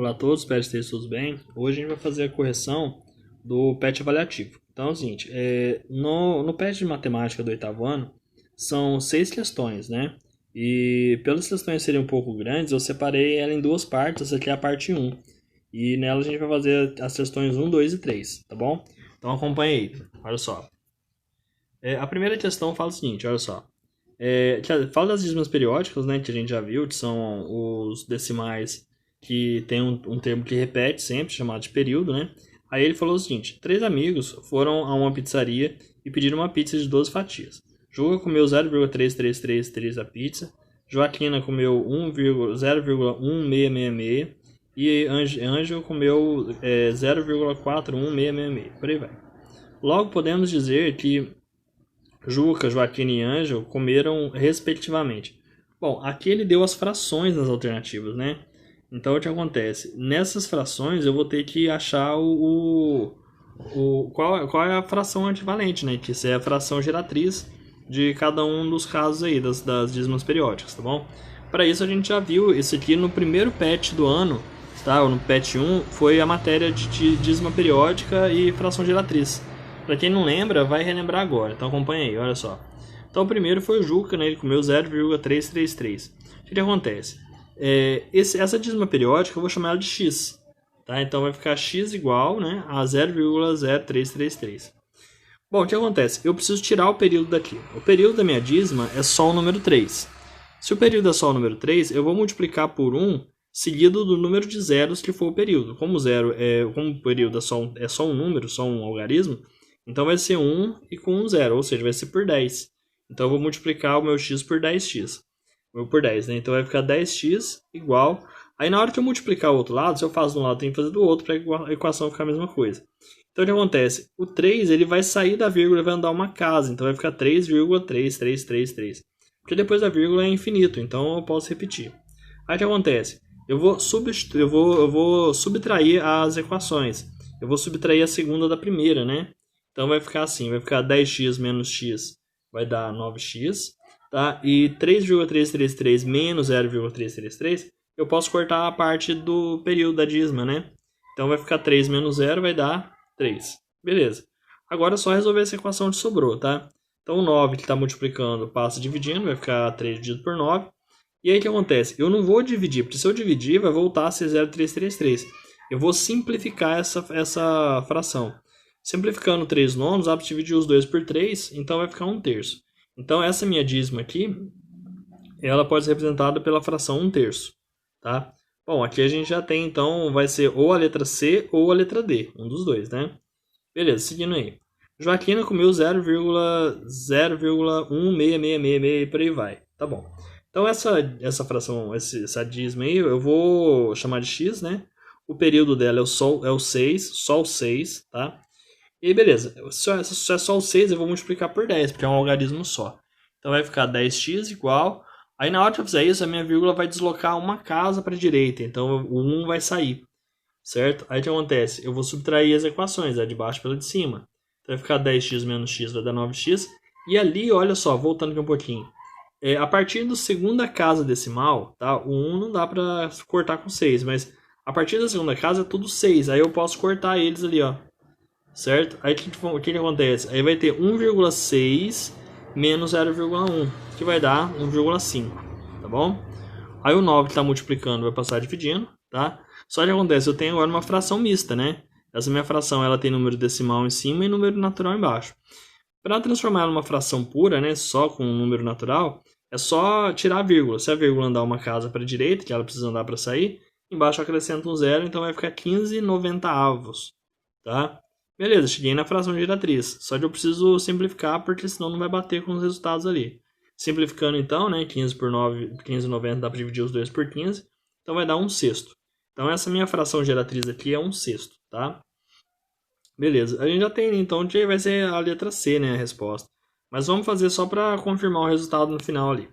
Olá a todos, espero que estejam todos bem. Hoje a gente vai fazer a correção do PET avaliativo. Então é o seguinte, no PET de matemática do oitavo ano, são 6 questões, né? E pelas questões serem um pouco grandes, eu separei ela em duas partes, essa aqui é a parte um. E nela a gente vai fazer as questões 1, 2 e 3, tá bom? Então acompanhe aí, olha só. A primeira questão fala o seguinte, olha só. Fala das dízimas periódicas, né, que a gente já viu, que são os decimais que tem um termo que repete sempre, chamado de período, né? Aí ele falou o seguinte: 3 amigos foram a uma pizzaria e pediram uma pizza de 12 fatias. Juca comeu 0,3333 da pizza, Joaquina comeu 0,1666 e Ângelo comeu 0,41666. Por aí vai. Logo podemos dizer que Juca, Joaquina e Ângelo comeram respectivamente. Bom, aqui ele deu as frações nas alternativas, né? Então o que acontece? Nessas frações eu vou ter que achar qual é a fração equivalente, né? Que isso é a fração geratriz de cada um dos casos aí, das dízimas periódicas, tá bom? Para isso a gente já viu isso aqui no primeiro PET do ano, tá? Ou no PET 1, foi a matéria de dízima periódica e fração geratriz. Para quem não lembra, vai relembrar agora. Então acompanha aí, olha só. Então o primeiro foi o Juca, né? Ele comeu 0,333. O que acontece? Essa dízima periódica eu vou chamar ela de x. Tá? Então vai ficar x igual, né, a 0,0333. Bom, o que acontece? Eu preciso tirar o período daqui. O período da minha dízima é só o número 3. Se o período é só o número 3, eu vou multiplicar por 1 seguido do número de zeros que for o período. Como o período é só um número, só um algarismo, então vai ser 1 e com um zero, ou seja, vai ser por 10. Então eu vou multiplicar o meu x por 10x. Por 10, né? Então vai ficar 10x igual. Aí na hora que eu multiplicar o outro lado, se eu faço de um lado, eu tenho que fazer do outro para a equação ficar a mesma coisa. Então o que acontece? O 3 ele vai sair da vírgula e vai andar uma casa. Então vai ficar 3,3333. Porque depois da vírgula é infinito, então eu posso repetir. Aí o que acontece? Eu vou subtrair as equações. Eu vou subtrair a segunda da primeira, né? Então vai ficar assim, vai ficar 10x menos x vai dar 9x, tá? E 3,333 menos 0,333, eu posso cortar a parte do período da dízima, né? Então vai ficar 3 menos 0 vai dar 3. Beleza. Agora é só resolver essa equação que sobrou, tá? Então o 9 que está multiplicando passa dividindo, vai ficar 3 dividido por 9. E aí o que acontece? Eu não vou dividir, porque se eu dividir vai voltar a ser 0,333. Eu vou simplificar essa fração. Simplificando 3 nonos, dá para dividir os 2 por 3, então vai ficar 1/3. Então essa minha dízima aqui, ela pode ser representada pela fração 1/3, tá? Bom, aqui a gente já tem, então, vai ser ou a letra C ou a letra D, um dos dois, né? Beleza, seguindo aí. Joaquina comeu 0,0,16666 e por aí vai, tá bom. Então essa fração, essa dízima aí, eu vou chamar de x, né? O período dela é o 6, só o 6, tá? E aí, beleza. Se é só o 6, eu vou multiplicar por 10, porque é um algarismo só. Então vai ficar 10x igual. Aí na hora que eu fizer isso, a minha vírgula vai deslocar uma casa para a direita. Então o 1 vai sair. Certo? Aí o que acontece? Eu vou subtrair as equações, a de baixo pela de cima. Então vai ficar 10x menos x vai dar 9x. E ali, olha só, voltando aqui um pouquinho. A partir da segunda casa decimal, tá? O 1 não dá para cortar com 6, mas a partir da segunda casa é tudo 6. Aí eu posso cortar eles ali, ó. Certo? Aí o que acontece? Aí vai ter 1,6 menos 0,1, que vai dar 1,5, tá bom? Aí o 9 que está multiplicando vai passar dividindo, tá? Só que acontece, eu tenho agora uma fração mista, né? Essa minha fração ela tem número decimal em cima e número natural embaixo. Para transformar ela numa fração pura, né, só com um número natural, é só tirar a vírgula. Se a vírgula andar uma casa para a direita, que ela precisa andar para sair, embaixo acrescenta um zero, então vai ficar 15/90, tá? Beleza, cheguei na fração geratriz. Só que eu preciso simplificar, porque senão não vai bater com os resultados ali. Simplificando então, né, 15 por 9, 15/90 dá para dividir os dois por 15. Então vai dar 1/6. Então essa minha fração geratriz aqui é 1/6, tá? Beleza, a gente já tem então que vai ser a letra C, né, a resposta. Mas vamos fazer só para confirmar o resultado no final ali.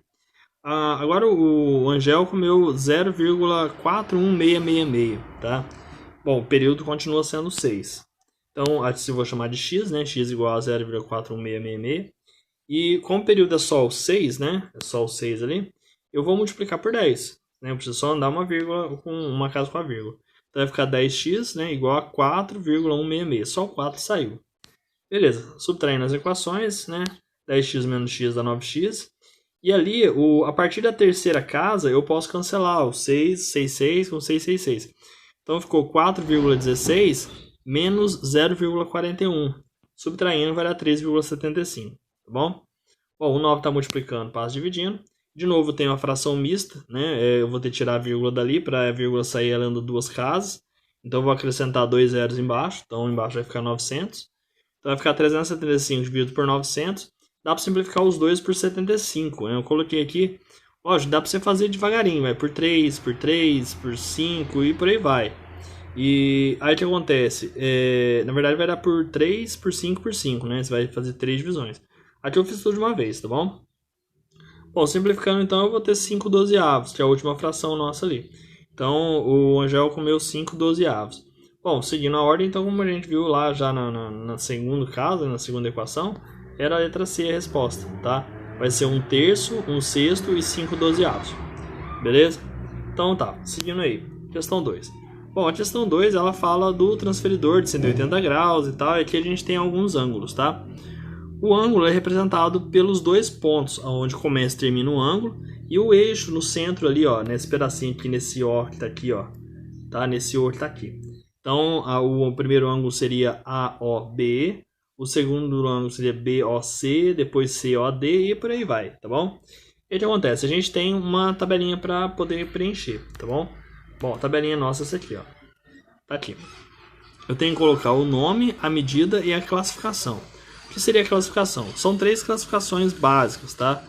Agora o Angel comeu 0,41666, tá? Bom, o período continua sendo 6. Então, eu vou chamar de x, né? X igual a 0,41666. E como o período é só o 6, né? É só o 6 ali. Eu vou multiplicar por 10. Né? Eu preciso só andar uma vírgula com uma casa com a vírgula. Então vai ficar 10x, né, igual a 4,166. Só o 4 saiu. Beleza, subtraindo as equações, né? 10x menos x dá 9x. E ali, a partir da terceira casa, eu posso cancelar o 666 com 666. Então ficou 4,16 menos 0,41. Subtraindo vai dar 3,75, tá bom? Bom, o 9 está multiplicando, passa dividindo. De novo, tem uma fração mista, né? Eu vou ter que tirar a vírgula dali para a vírgula sair ela dando duas casas. Então, eu vou acrescentar 2 zeros embaixo. Então, embaixo vai ficar 900. Então, vai ficar 375 dividido por 900. Dá para simplificar os dois por 75. Né? Eu coloquei aqui. Lógico, dá para você fazer devagarinho. Vai por 3, por 3, por 5 e por aí vai. E aí o que acontece? Na verdade, vai dar por 3, por 5, por 5. Né? Você vai fazer 3 divisões. Aqui eu fiz tudo de uma vez, tá bom? Bom, simplificando então, eu vou ter 5 dozeavos, que é a última fração nossa ali. Então, o Angel comeu 5 dozeavos. Bom, seguindo a ordem, então, como a gente viu lá já na segundo caso, na segunda equação, era a letra C a resposta, tá? Vai ser 1/3, 1/6 e 5 dozeavos. Beleza? Então tá, seguindo aí. Questão 2. Bom, a questão 2, ela fala do transferidor de 180 graus e tal, e aqui a gente tem alguns ângulos, tá? O ângulo é representado pelos dois pontos, onde começa e termina o ângulo, e o eixo no centro ali, ó, nesse pedacinho aqui, nesse O que tá aqui, ó, tá? Nesse O que tá aqui. Então, o primeiro ângulo seria AOB, o segundo ângulo seria BOC, depois COD e por aí vai, tá bom? E o que acontece? A gente tem uma tabelinha para poder preencher, tá bom? Bom, a tabelinha nossa é essa aqui, ó. Tá aqui. Eu tenho que colocar o nome, a medida e a classificação. O que seria a classificação? São 3 classificações básicas, tá?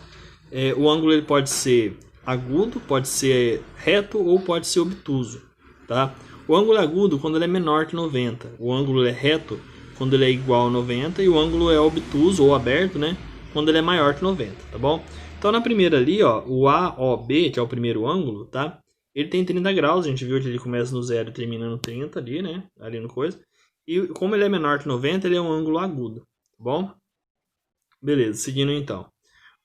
O ângulo ele pode ser agudo, pode ser reto ou pode ser obtuso, tá? O ângulo é agudo quando ele é menor que 90. O ângulo é reto quando ele é igual a 90. E o ângulo é obtuso ou aberto, né? Quando ele é maior que 90, tá bom? Então na primeira ali, ó, o AOB, que é o primeiro ângulo, tá? Ele tem 30 graus, a gente viu que ele começa no 0 e termina no 30 ali, né? Ali no coisa. E como ele é menor que 90, ele é um ângulo agudo. Bom, beleza, seguindo então.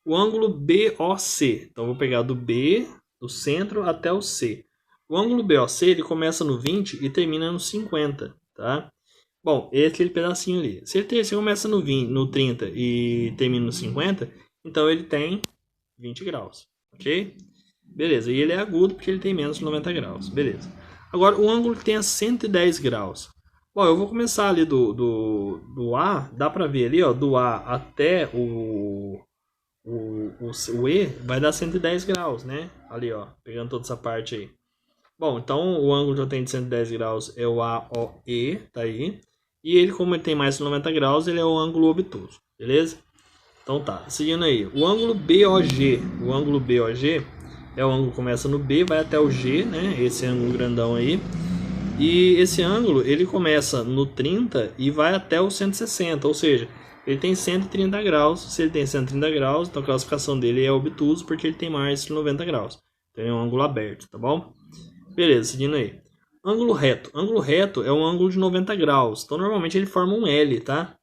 O ângulo BOC, então eu vou pegar do B, do centro até o C. O ângulo BOC, ele começa no 20 e termina no 50, tá? Bom, esse é aquele pedacinho ali. Se ele começa no 20, no 30 e termina no 50, então ele tem 20 graus, ok? Beleza, e ele é agudo porque ele tem menos de 90 graus, beleza. Agora, o ângulo que tem 110 graus. Bom, eu vou começar ali do A, dá pra ver ali, ó, do A até o E, vai dar 110 graus, né? Ali, ó, pegando toda essa parte aí. Bom, então o ângulo que eu tenho de 110 graus é o AOE, tá aí. E ele, como ele tem mais de 90 graus, ele é o ângulo obtuso, beleza? Então tá, seguindo aí. O ângulo BOG, o ângulo BOG é o ângulo que começa no B, vai até o G, né? Esse ângulo grandão aí. E esse ângulo, ele começa no 30 e vai até o 160, ou seja, ele tem 130 graus. Se ele tem 130 graus, então a classificação dele é obtuso porque ele tem mais de 90 graus. Então é um ângulo aberto, tá bom? Beleza, seguindo aí. Ângulo reto. Ângulo reto é um ângulo de 90 graus. Então normalmente ele forma um L, tá?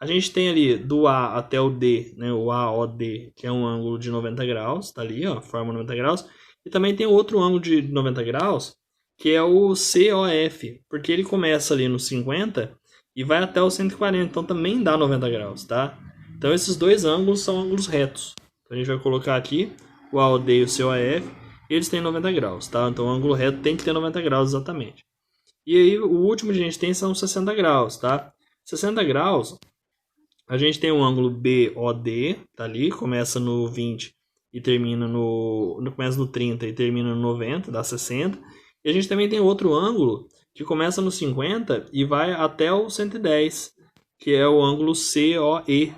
A gente tem ali do A até o D, né? O AOD, que é um ângulo de 90 graus, tá ali, ó, forma 90 graus. E também tem outro ângulo de 90 graus, que é o COF, porque ele começa ali no 50 e vai até o 140, então também dá 90 graus, tá? Então esses dois ângulos são ângulos retos. Então a gente vai colocar aqui o AOD e o COF, eles têm 90 graus, tá? Então o ângulo reto tem que ter 90 graus exatamente. E aí o último que a gente tem são 60 graus, tá? 60 graus, a gente tem o ângulo BOD, tá ali, começa no 20 e termina começa no 30 e termina no 90, dá 60. E a gente também tem outro ângulo que começa no 50 e vai até o 110, que é o ângulo COE,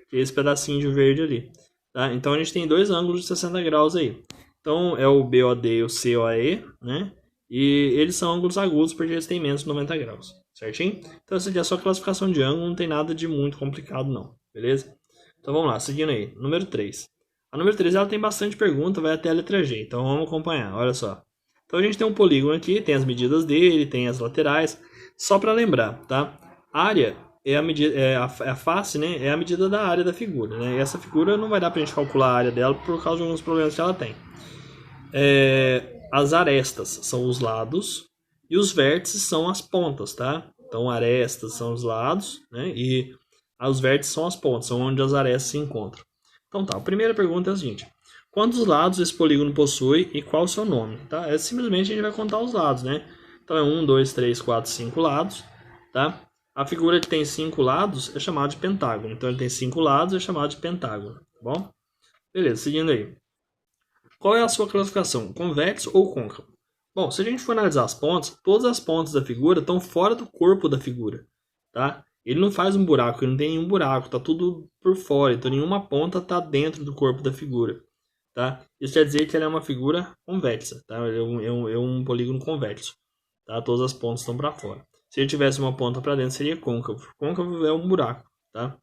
que é esse pedacinho de verde ali. Tá? Então a gente tem dois ângulos de 60 graus aí. Então é o BOD e o COE, né? E eles são ângulos agudos porque eles têm menos de 90 graus, certinho? Então essa aqui é só classificação de ângulo, não tem nada de muito complicado não, beleza? Então vamos lá, seguindo aí. Número 3. A número 3 ela tem bastante pergunta, vai até a letra G, então vamos acompanhar, olha só. Então a gente tem um polígono aqui, tem as medidas dele, tem as laterais. Só para lembrar, tá? Área é a medida, a face, né? É a medida da área da figura, né? E essa figura não vai dar pra gente calcular a área dela por causa de alguns problemas que ela tem. As arestas são os lados E os vértices são as pontas, tá? Então, arestas são os lados, né? E os vértices são as pontas, são onde as arestas se encontram. Então tá, a primeira pergunta é a seguinte. Quantos lados esse polígono possui e qual o seu nome? Tá? Simplesmente a gente vai contar os lados, né? Então é 1, 2, 3, 4, 5 lados, tá? A figura que tem 5 lados é chamada de pentágono. Então ele tem 5 lados, é chamado de pentágono, tá bom? Beleza, seguindo aí. Qual é a sua classificação? Convexo ou côncavo? Bom, se a gente for analisar as pontas, todas as pontas da figura estão fora do corpo da figura, tá? Ele não faz um buraco, ele não tem nenhum buraco, tá tudo por fora, então nenhuma ponta está dentro do corpo da figura, tá? Isso quer dizer que ela é uma figura convexa, tá? É um polígono convexo, tá? Todas as pontas estão para fora. Se ele tivesse uma ponta para dentro, seria côncavo. Côncavo é um buraco, tá?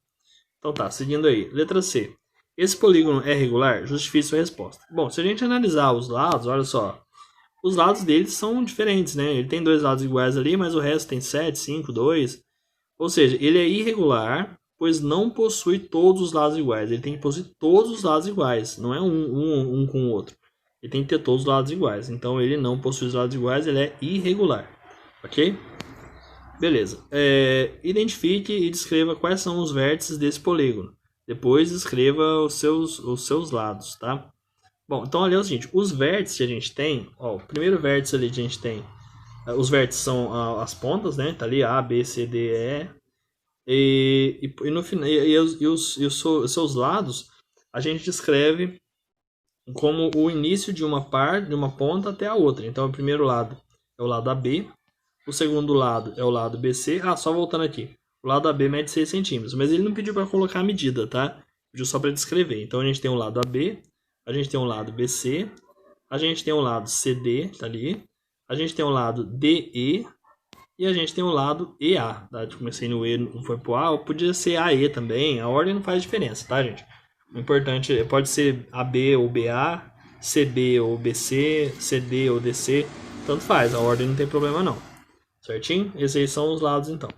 Então tá, seguindo aí. Letra C. Esse polígono é regular? Justifique sua resposta. Bom, se a gente analisar os lados, olha só. Os lados deles são diferentes, né? Ele tem 2 lados iguais ali, mas o resto tem 7, 5, 2. Ou seja, ele é irregular, pois não possui todos os lados iguais. Ele tem que possuir todos os lados iguais. Não é um com o outro. Ele tem que ter todos os lados iguais. Então ele não possui os lados iguais, ele é irregular. Ok? Beleza. Identifique e descreva quais são os vértices desse polígono. Depois escreva os seus lados, tá? Bom, então ali é o seguinte, os vértices que a gente tem, ó, o primeiro vértice ali que a gente tem, os vértices são as pontas, né? Tá ali A, B, C, D, E. E no final, os seus lados, a gente descreve como o início de uma ponta até a outra. Então o primeiro lado é o lado AB, o segundo lado é o lado BC. Ah, só voltando aqui. O lado AB mede 6 centímetros, mas ele não pediu para colocar a medida, tá? Pediu só para descrever. Então a gente tem o lado AB, a gente tem o lado BC, a gente tem o lado CD, tá ali. A gente tem o lado DE e a gente tem o lado EA, tá? Eu comecei no E, não foi pro A, podia ser AE também. A ordem não faz diferença, tá, gente? O importante pode ser AB ou BA, CB ou BC, CD ou DC, tanto faz, a ordem não tem problema não. Certinho? Esses aí são os lados então.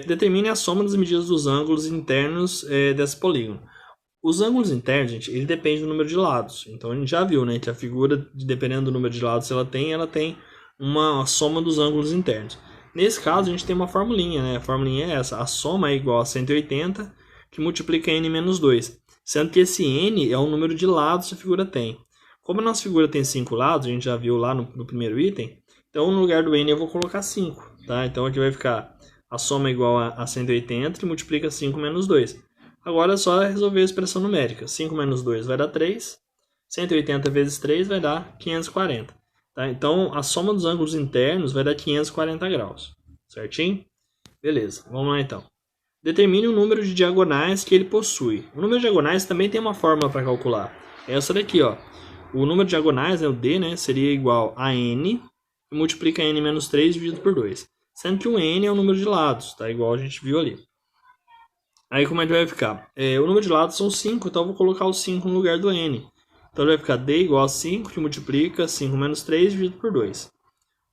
Determine a soma das medidas dos ângulos internos desse polígono. Os ângulos internos, gente, ele depende do número de lados. Então a gente já viu, né, que a figura, dependendo do número de lados que ela tem uma soma dos ângulos internos. Nesse caso, a gente tem uma formulinha, né? A formulinha é essa. A soma é igual a 180, que multiplica n menos 2. Sendo que esse n é o número de lados que a figura tem. Como a nossa figura tem 5 lados, a gente já viu lá no primeiro item, então no lugar do n eu vou colocar 5. Tá? Então aqui vai ficar a soma é igual a 180, que multiplica 5 menos 2. Agora é só resolver a expressão numérica. 5 menos 2 vai dar 3. 180 vezes 3 vai dar 540. Tá? Então, a soma dos ângulos internos vai dar 540 graus. Certinho? Beleza, vamos lá então. Determine o número de diagonais que ele possui. O número de diagonais também tem uma fórmula para calcular. É essa daqui, ó. O número de diagonais, o D, né, seria igual a n, e multiplica n menos 3 dividido por 2. Sendo que o n é o número de lados, tá? Igual a gente viu ali. Aí como é que vai ficar? O número de lados são 5, então eu vou colocar o 5 no lugar do n. Então vai ficar d igual a 5, que multiplica 5 menos 3 dividido por 2.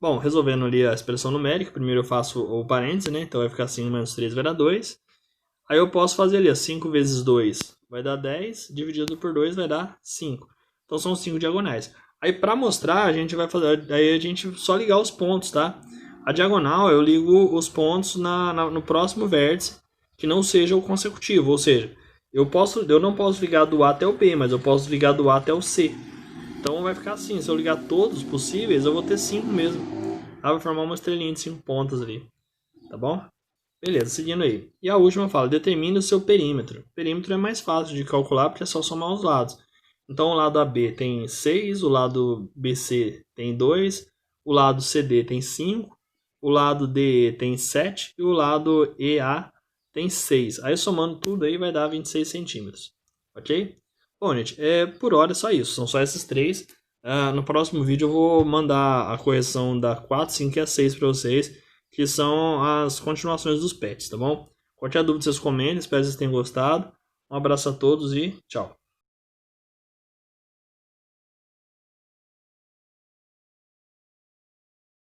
Bom, resolvendo ali a expressão numérica, primeiro eu faço o parêntese, né? Então vai ficar 5 menos 3 vai dar 2. Aí eu posso fazer ali, 5 vezes 2 vai dar 10, dividido por 2 vai dar 5. Então são 5 diagonais. Aí para mostrar, a gente vai fazer, aí a gente só ligar os pontos, tá? A diagonal eu ligo os pontos no próximo vértice, que não seja o consecutivo, ou seja, eu não posso ligar do A até o B, mas eu posso ligar do A até o C. Então vai ficar assim, se eu ligar todos possíveis, eu vou ter 5 mesmo. Aí vai formar uma estrelinha de 5 pontas ali, tá bom? Beleza, seguindo aí. E a última fala, determine o seu perímetro. O perímetro é mais fácil de calcular, porque é só somar os lados. Então o lado AB tem 6, o lado BC tem 2, o lado CD tem 5, o lado DE tem 7 e o lado EA tem 6. Aí somando tudo aí vai dar 26 centímetros. Ok? Bom, gente, por hora é só isso. São só esses três. No próximo vídeo eu vou mandar a correção da 4, 5 e a 6 para vocês, que são as continuações dos pets, tá bom? Qualquer dúvida vocês comentem, espero que vocês tenham gostado. Um abraço a todos e tchau.